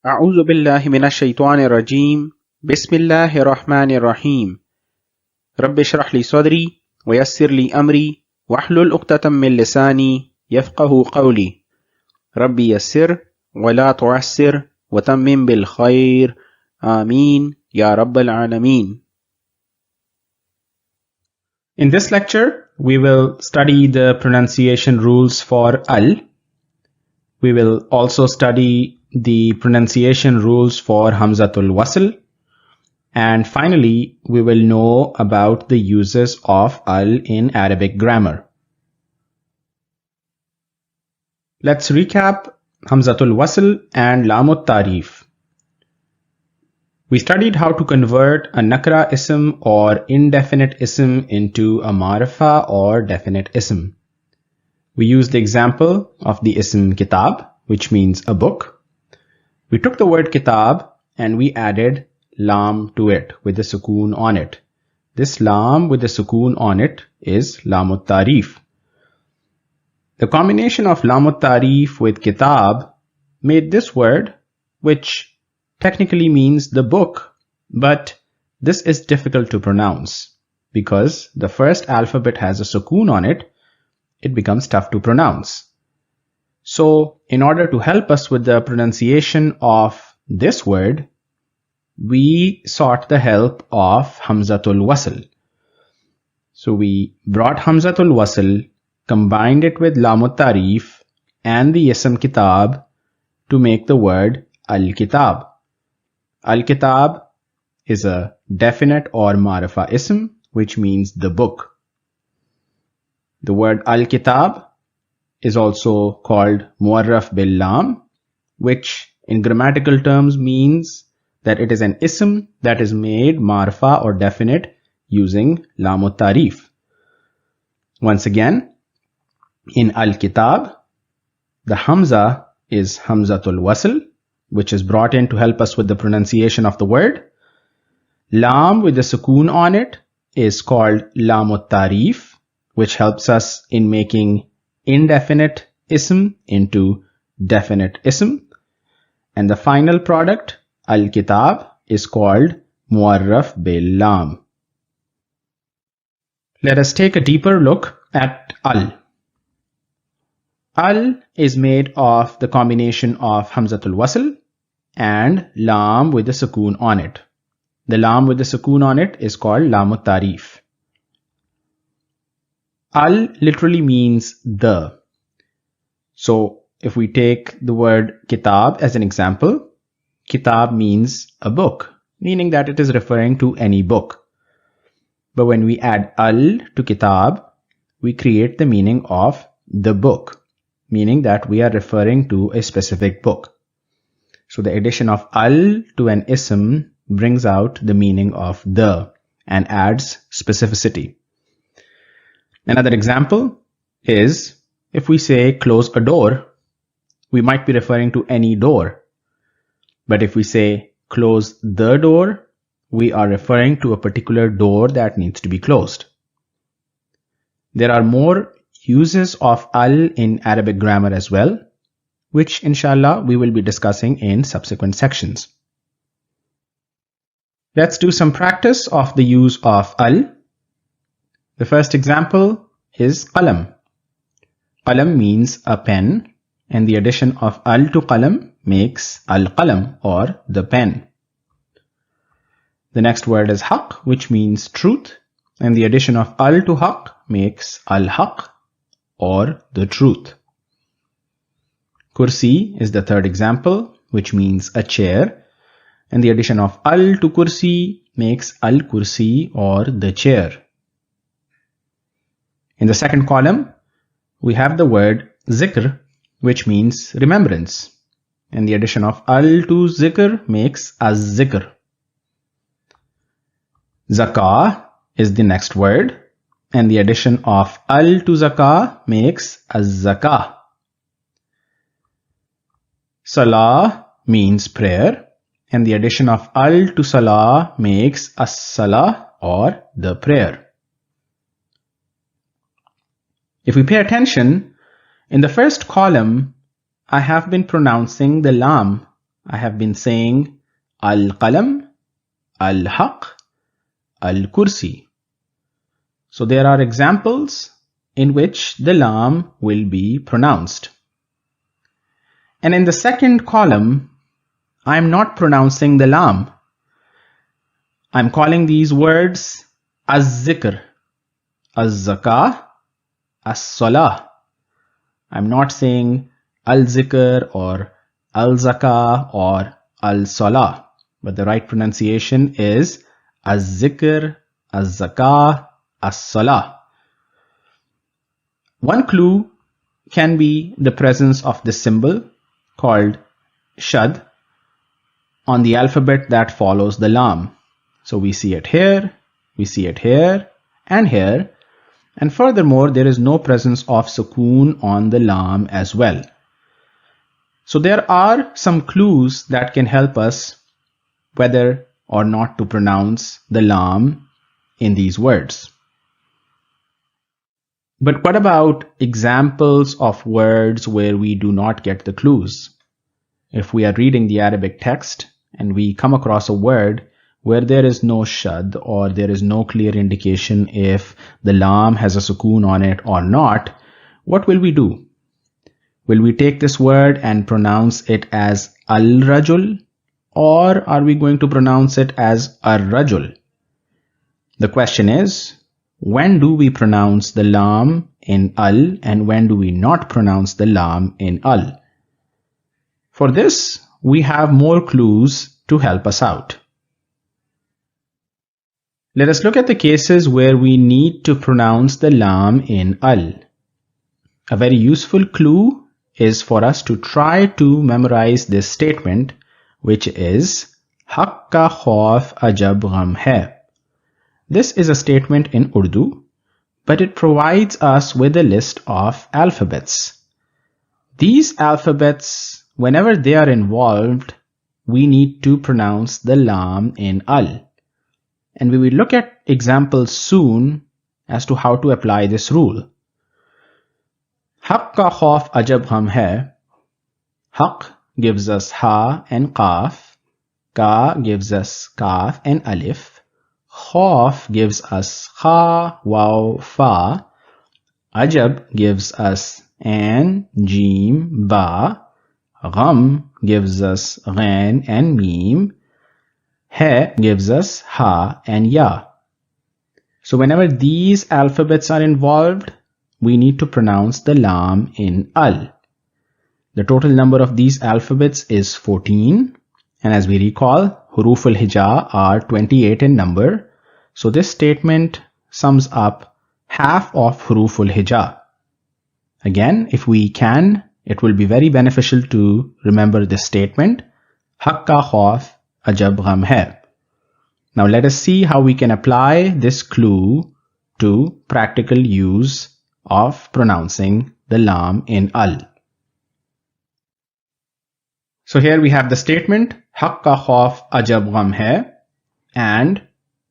أعوذ بالله من الشيطان الرجيم بسم الله الرحمن الرحيم رب اشرح لي صدري ويسر لي أمري واحلل عقدة من لساني يفقه قولي ربي يسر ولا تعسر وتمم بالخير آمين يا رب العالمين. In this lecture, we will study the pronunciation rules for al. We will also study the pronunciation rules for Hamzatul Wasl. And finally, we will know about the uses of al in Arabic grammar. Let's recap Hamzatul Wasl and Lamut Tarif. We studied how to convert a nakra ism or indefinite ism into a marifa or definite ism. We used the example of the ism kitab, which means a book. We took the word kitab and we added lam to it with the sukoon on it. This lam with the sukoon on it is lamut tarif. The combination of lamut tarif with kitab made this word, which technically means the book, but this is difficult to pronounce because the first alphabet has a sukoon on it. It becomes tough to pronounce. So in order to help us with the pronunciation of this word, we sought the help of Hamzatul Wasl. So we brought Hamzatul Wasl, combined it with Lamut Tarif and the ism kitab to make the word al-kitab. Al-kitab is a definite or marifa ism, which means the book. The word al-kitab is also called muarraf bil lam, which in grammatical terms means that it is an ism that is made marifa or definite using lamut tarif. Once again, in al-kitab, the hamza is hamzatul wasl, which is brought in to help us with the pronunciation of the word. Lam with the sukoon on it is called lamut tarif, which helps us in making indefinite ism into definite ism. And the final product, al-kitab, is called muarraf bil lam. Let us take a deeper look at al. Al is made of the combination of Hamzatul Wasl and Lam with the sukoon on it. The Lam with the sukoon on it is called Lamut Tarif. Al literally means the. So if we take the word kitab as an example, kitab means a book, meaning that it is referring to any book. But when we add al to kitab, we create the meaning of the book, meaning that we are referring to a specific book. So the addition of al to an ism brings out the meaning of the and adds specificity. Another example is if we say close a door, we might be referring to any door. But if we say close the door, we are referring to a particular door that needs to be closed. There are more uses of al in Arabic grammar as well, which inshallah we will be discussing in subsequent sections. Let's do some practice of the use of al. The first example is qalam. Qalam means a pen, and the addition of al to qalam makes al-qalam or the pen. The next word is haq, which means truth, and the addition of al to haq makes al-haq or the truth. Kursi is the third example, which means a chair, and the addition of al to kursi makes al-kursi or the chair. In the second column, we have the word zikr, which means remembrance, and the addition of al to zikr makes az-zikr. Zakah is the next word, and the addition of al to zakah makes az-zakah. Salah means prayer, and the addition of al to salah makes as-salah or the prayer. If we pay attention, in the first column, I have been pronouncing the lam I have been saying al-qalam, al-haq, al-kursi. So there are examples in which the lam will be pronounced. And in the second column, I am not pronouncing the lam. I'm calling these words az-zikr, az-zakah, as-salah. I'm not saying al-zikr or al-zakah or al-salah, but the right pronunciation is az-zikr, az-zakah, as-salah. One clue can be the presence of the symbol called shad on the alphabet that follows the lam. So we see it here, we see it here, and here. And furthermore, there is no presence of sukoon on the lam as well. So there are some clues that can help us whether or not to pronounce the lam in these words. But what about examples of words where we do not get the clues? If we are reading the Arabic text and we come across a word where there is no shad or there is no clear indication if the lam has a sukoon on it or not, what will we do? Will we take this word and pronounce it as al-rajul, or are we going to pronounce it as ar-rajul? The question is, when do we pronounce the lam in al and when do we not pronounce the lam in al? For this, we have more clues to help us out. Let us look at the cases where we need to pronounce the lam in al. A very useful clue is for us to try to memorize this statement, which is haq ka khauf ajab gham hai. This is a statement in Urdu, but it provides us with a list of alphabets. These alphabets, whenever they are involved, we need to pronounce the lam in al. And we will look at examples soon as to how to apply this rule. Haq ka khauf ajab gham hai. Haq gives us ha and qaf. Ka gives us kaf and alif. Khauf gives us kha, waw, fa. Ajab gives us an, jim, ba. Gham gives us ghain and mim. Hai gives us ha and ya. So whenever these alphabets are involved, we need to pronounce the lam in al. The total number of these alphabets is 14, and as we recall, huruf al-hija are 28 in number. So this statement sums up half of huruf al-hija. Again, if we can, it will be very beneficial to remember this statement, haq ka khauf ajab gham hai. Now let us see how we can apply this clue to practical use of pronouncing the lam in al. So here we have the statement haq ka khauf ajab gham hai, and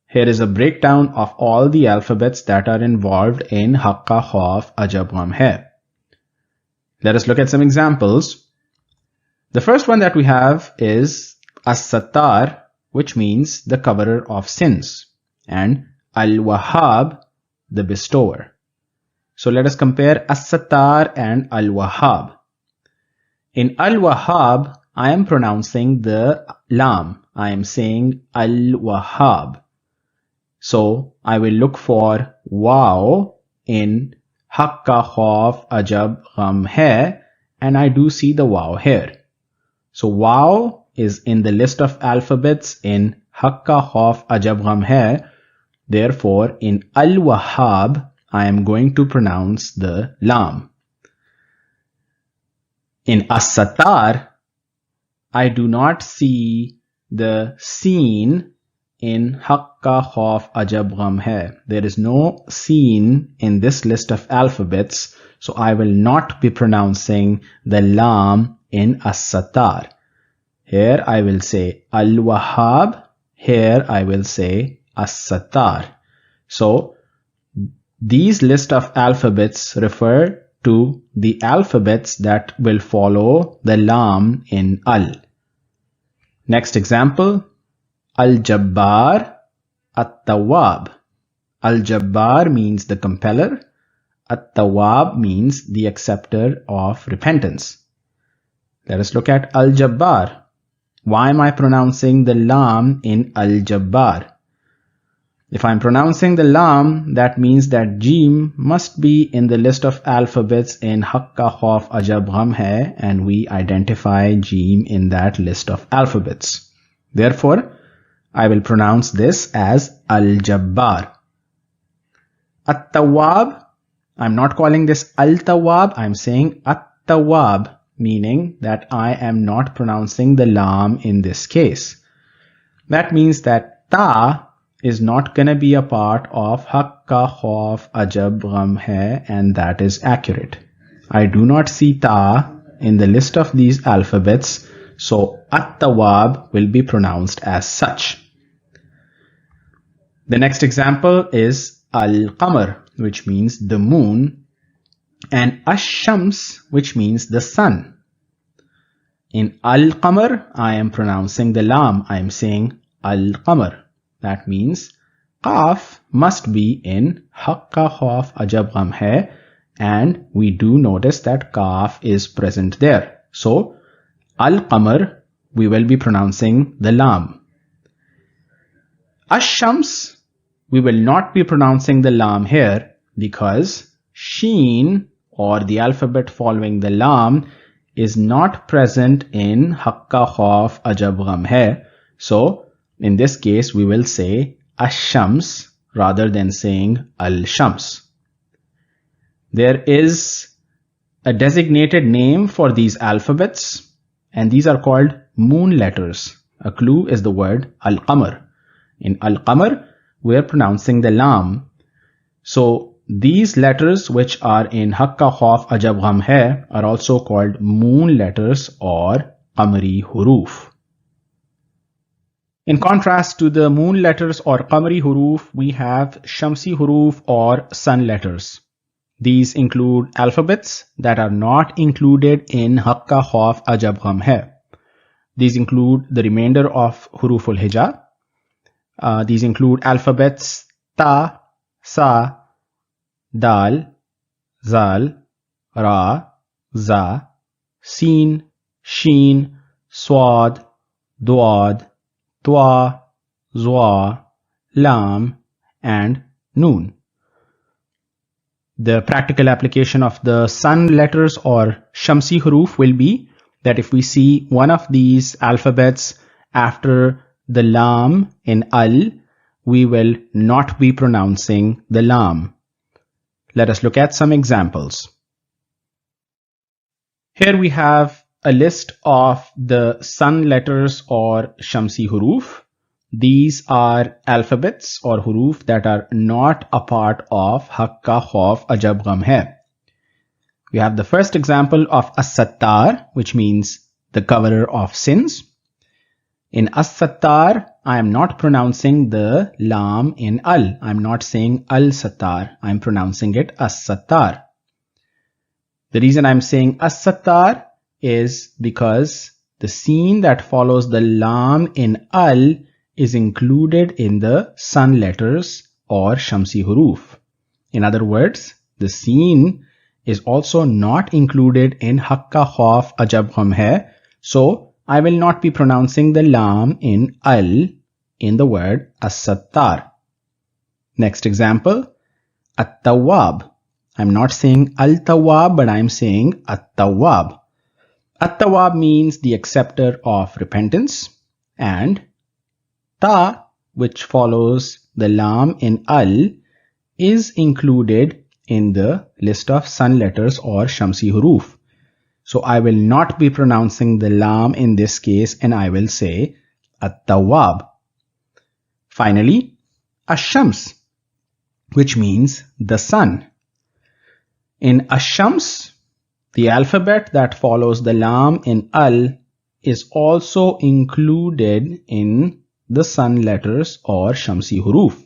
here is a breakdown of all the alphabets that are involved in haq ka khauf ajab gham hai. Let us look at some examples. The first one that we have is as-sattar, which means the coverer of sins, and al-wahhab, the bestower. So let us compare as-sattar and al-wahhab. In al-wahhab, I am pronouncing the lam. I am saying al-wahhab. So I will look for waw in haq ka khauf ajab gham hai, and I do see the waw here. So waw is in the list of alphabets in haq ka khauf ajab gham hai. Therefore, in al-wahhab, I am going to pronounce the lam. In as-sattar, I do not see the seen in haq ka khauf ajab gham hai. There is no seen in this list of alphabets, so I will not be pronouncing the lam in as-sattar. Here I will say al-wahhab, here I will say as-sattar. So these list of alphabets refer to the alphabets that will follow the lam in al. Next example, Al-Jabbar, At-Tawwab. Al-Jabbar means the compeller. At-Tawwab means the acceptor of repentance. Let us look at Al-Jabbar. Why am I pronouncing the lam in Al-Jabbar? If I'm pronouncing the lam, that means that Jim must be in the list of alphabets in Hakka Khawf Ajab Gham Hai, and we identify Jim in that list of alphabets. Therefore, I will pronounce this as Al-Jabbar. At-Tawwab, I'm not calling this Al-Tawwab, I'm saying At-Tawwab, meaning that I am not pronouncing the lam in this case. That means that ta is not going to be a part of Hakka Khawf Ajab Gham Hai, and that is accurate. I do not see ta in the list of these alphabets, so At-Tawwab will be pronounced as such. The next example is Al-Qamar, which means the moon, and Ash-Shams, which means the sun. In Al-Qamar, I am pronouncing the lam. I am saying Al-Qamar. That means Qaf must be in Hakka Khawf Ajab Gham Hai, and we do notice that Qaf is present there. So, Al-Qamar, we will be pronouncing the lam. Ash-Shams, we will not be pronouncing the lam here because Sheen, or the alphabet following the lam, is not present in Hakka Khawf Ajab Gham Hai. So, in this case, we will say Ash-Shams rather than saying Al-Shams. There is a designated name for these alphabets, and these are called moon letters. A clue is the word Al-Qamar. In Al-Qamar, we are pronouncing the lam. So these letters which are in Hakka Khawf Ajab Gham Hai are also called moon letters or Qamari Huruf. In contrast to the moon letters or Qamari Huruf, we have Shamsi Huruf or sun letters. These include alphabets that are not included in Hakka Khawf Ajab Gham Hai. These include the remainder of Huruful Hija. These include alphabets Ta, Sa, Dal, Zal, Ra, Za, Sin, Sheen, Swad, Duad, Twa, Zwa, Lam, and Noon. The practical application of the sun letters or Shamsi Huruf will be that if we see one of these alphabets after the lam in Al, we will not be pronouncing the lam. Let us look at some examples. Here we have a list of the sun letters or Shamsi Huruf. These are alphabets or huruf that are not a part of Hakka Khawf Ajab Gham Hai. We have the first example of As-Sattar, which means the coverer of sins. In As-Sattar, I am not pronouncing the lam in Al. I am not saying Al-Sattar. I am pronouncing it As-Sattar. The reason I am saying As-Sattar is because the scene that follows the lam in Al is included in the sun letters or Shamsi Huruf. In other words, the scene is also not included in Hakka Khawf Ajab Gham Hai, so I will not be pronouncing the lam in Al in the word As-Sattar. Next example, At-Tawwab. I'm not saying Al-Tawwab, but I'm saying At-Tawwab. At-Tawwab means the acceptor of repentance, and Ta, which follows the lam in Al, is included in the list of sun letters or Shamsi Huruf. So I will not be pronouncing the lam in this case, and I will say At-Tawwab. Finally, Ash-Shams, which means the sun. In Ash-Shams, the alphabet that follows the lam in Al is also included in the sun letters or Shamsi Huruf.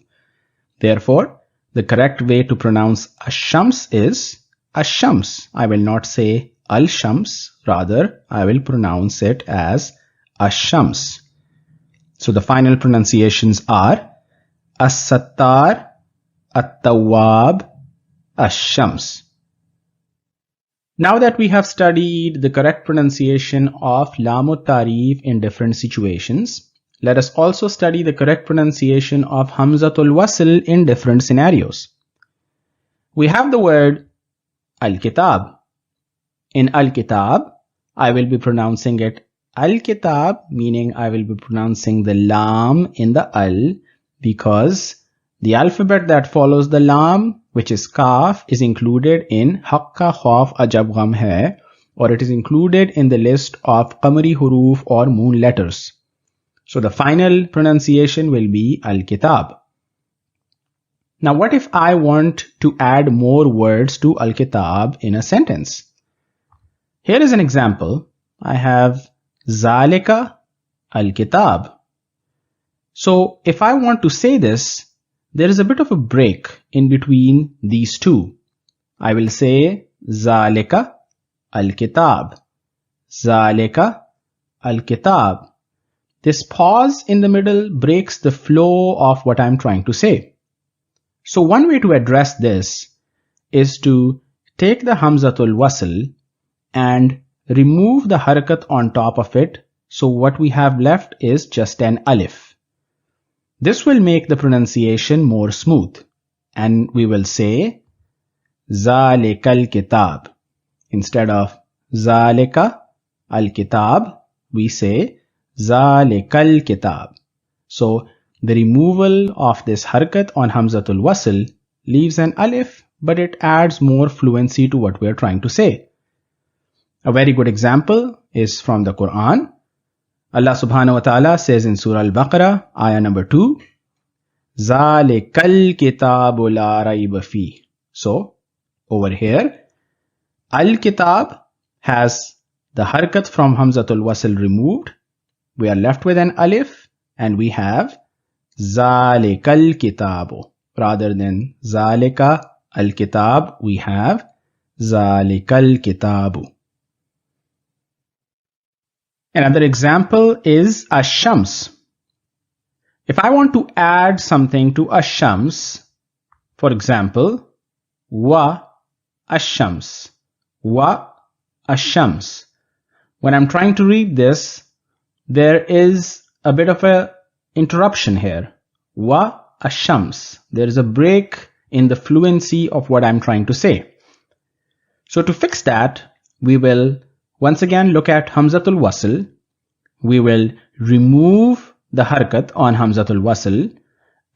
Therefore, the correct way to pronounce Ash-Shams is Ash-Shams. I will not say Al-Shams, rather I will pronounce it as Ash-Shams. So the final pronunciations are As-Sattar, At-Tawwab, Ash-Shams. Now that we have studied the correct pronunciation of Lamut Tarif in different situations, let us also study the correct pronunciation of Hamzatul Wasl in different scenarios. We have the word Al-Kitab. In Al-Kitab, I will be pronouncing it Al-Kitab, meaning I will be pronouncing the Lam in the Al, because the alphabet that follows the Lam, which is Kaf, is included in Haqqa Khaf Ajab Gham Hai, or it is included in the list of Qamari Huruf or moon letters. So the final pronunciation will be Al-Kitab. Now what if I want to add more words to Al-Kitab in a sentence? Here is an example. I have Zalika Al-Kitab. So if I want to say this, there is a bit of a break in between these two. I will say Zalika Al-Kitab. Zalika Al-Kitab. This pause in the middle breaks the flow of what I'm trying to say. So one way to address this is to take the Hamzatul Wasl and remove the harakat on top of it. So what we have left is just an alif. This will make the pronunciation more smooth, and we will say Zalikal Kitab. Instead of Zalika Al-Kitab, we say Zalikal Kitab. So the removal of this harakat on Hamzatul Wasl leaves an alif, but it adds more fluency to what we are trying to say. A very good example is from the Quran. Allah subhanahu wa ta'ala says in Surah Al-Baqarah, ayah number 2, Zalikal Kitabu la rayba fi. So, over here, Al-Kitab has the harakat from Hamzatul Wasl removed. We are left with an alif, and we have Zalikal Kitabu. Rather than Zalika Al-Kitab, we have Zalikal Kitabu. Another example is Ash-Shams. If I want to add something to Ash-Shams, for example, Wa Ash-Shams. Wa Ash-Shams. When I'm trying to read this, there is a bit of a interruption here. Wa Ash-Shams. There is a break in the fluency of what I'm trying to say. So to fix that, we will once again look at Hamzatul Wasl. We will remove the harakat on Hamzatul Wasl,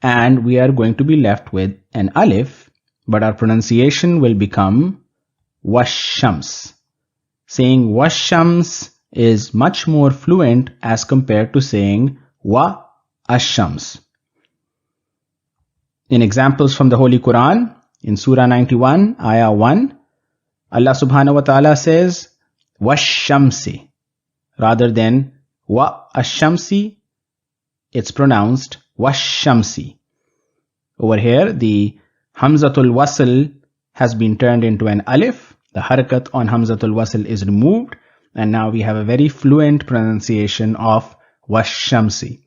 and we are going to be left with an alif, but our pronunciation will become Wash-Shams. Saying Wash-Shams is much more fluent as compared to saying Wa Ash-Shams. In examples from the Holy Quran, in Surah 91, Ayah 1, Allah subhanahu wa ta'ala says Wash-Shamsi. Rather than Wa Ash-Shamsi, it's pronounced Wash-Shamsi. Over here, the Hamzatul Wasl has been turned into an alif. The harakat on Hamzatul Wasl is removed, and now we have a very fluent pronunciation of Wash-Shamsi.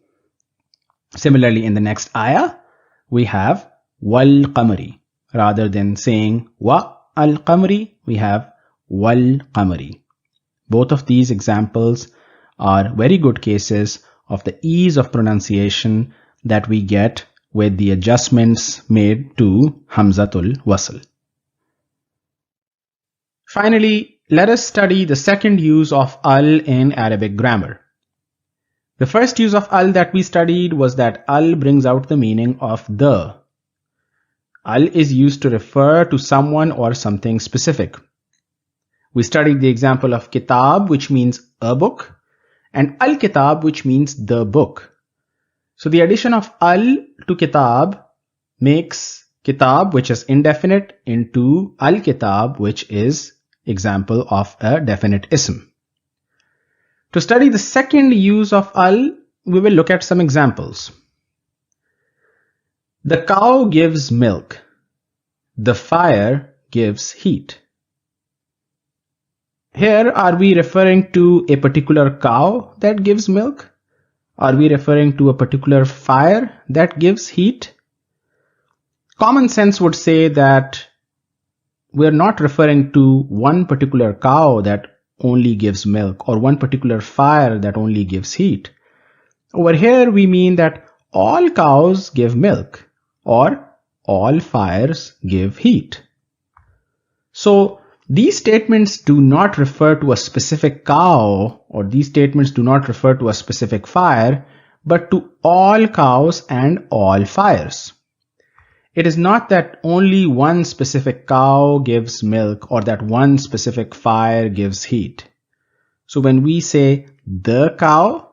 Similarly, in the next ayah, we have Wal Qamari. Rather than saying Wa Al Qamari, we have Wal Qamari. Both of these examples are very good cases of the ease of pronunciation that we get with the adjustments made to Hamzatul Wasl. Finally, let us study the second use of al in Arabic grammar. The first use of al that we studied was that al brings out the meaning of the. Al is used to refer to someone or something specific. We studied the example of kitab, which means a book, and al-kitab, which means the book. So the addition of al to kitab makes kitab, which is indefinite, into al-kitab, which is example of a definite ism. To study the second use of al, we will look at some examples. The cow gives milk. The fire gives heat. Here, are we referring to a particular cow that gives milk? Are we referring to a particular fire that gives heat? Common sense would say that we're not referring to one particular cow that only gives milk or one particular fire that only gives heat. Over here we mean that all cows give milk or all fires give heat. So these statements do not refer to a specific cow, or these statements do not refer to a specific fire, but to all cows and all fires. It is not that only one specific cow gives milk or that one specific fire gives heat. So when we say the cow,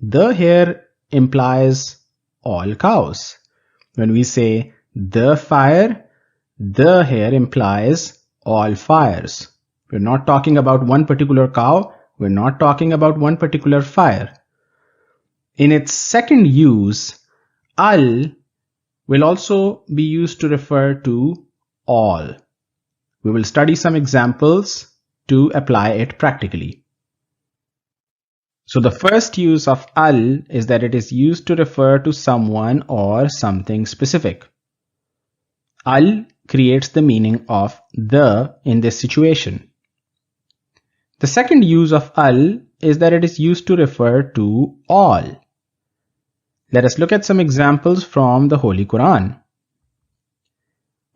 the here implies all cows. When we say the fire, the here implies all fires. We're not talking about one particular cow. We're not talking about one particular fire. In its second use, al will also be used to refer to all. We will study some examples to apply it practically. So the first use of al is that it is used to refer to someone or something specific. Al creates the meaning of the in this situation. The second use of al is that it is used to refer to all. Let us look at some examples from the Holy Quran.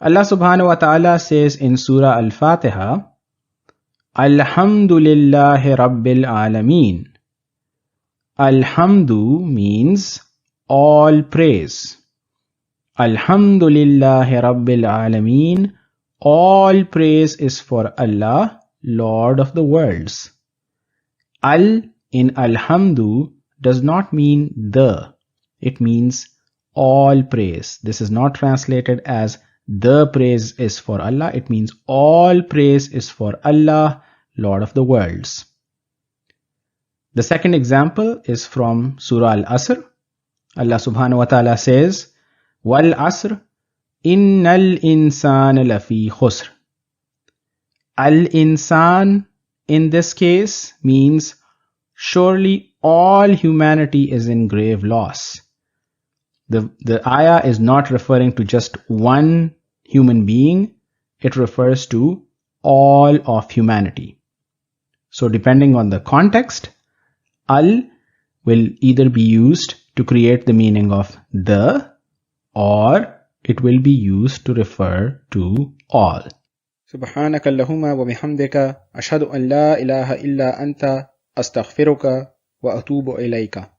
Allah subhanahu wa ta'ala says in Surah Al-Fatiha, Alhamdulillahi Rabbil Alameen. Alhamdu means all praise. Alhamdulillahi Rabbil Alameen. All praise is for Allah, Lord of the worlds. Al in Alhamdu does not mean the. It means all praise. This is not translated as the praise is for Allah. It means all praise is for Allah, Lord of the worlds. The second example is from Surah Al-Asr. Allah subhanahu wa ta'ala says, Wal Asr, Innal insana lafi khusr. Al-insan in this case means surely all humanity is in grave loss. The ayah is not referring to just one human being. It refers to all of humanity. So depending on the context, al will either be used to create the meaning of the, or it will be used to refer to all. سبحانك اللهم وبحمدك أشهد أن لا إله إلا أنت أستغفرك وأتوب إليك.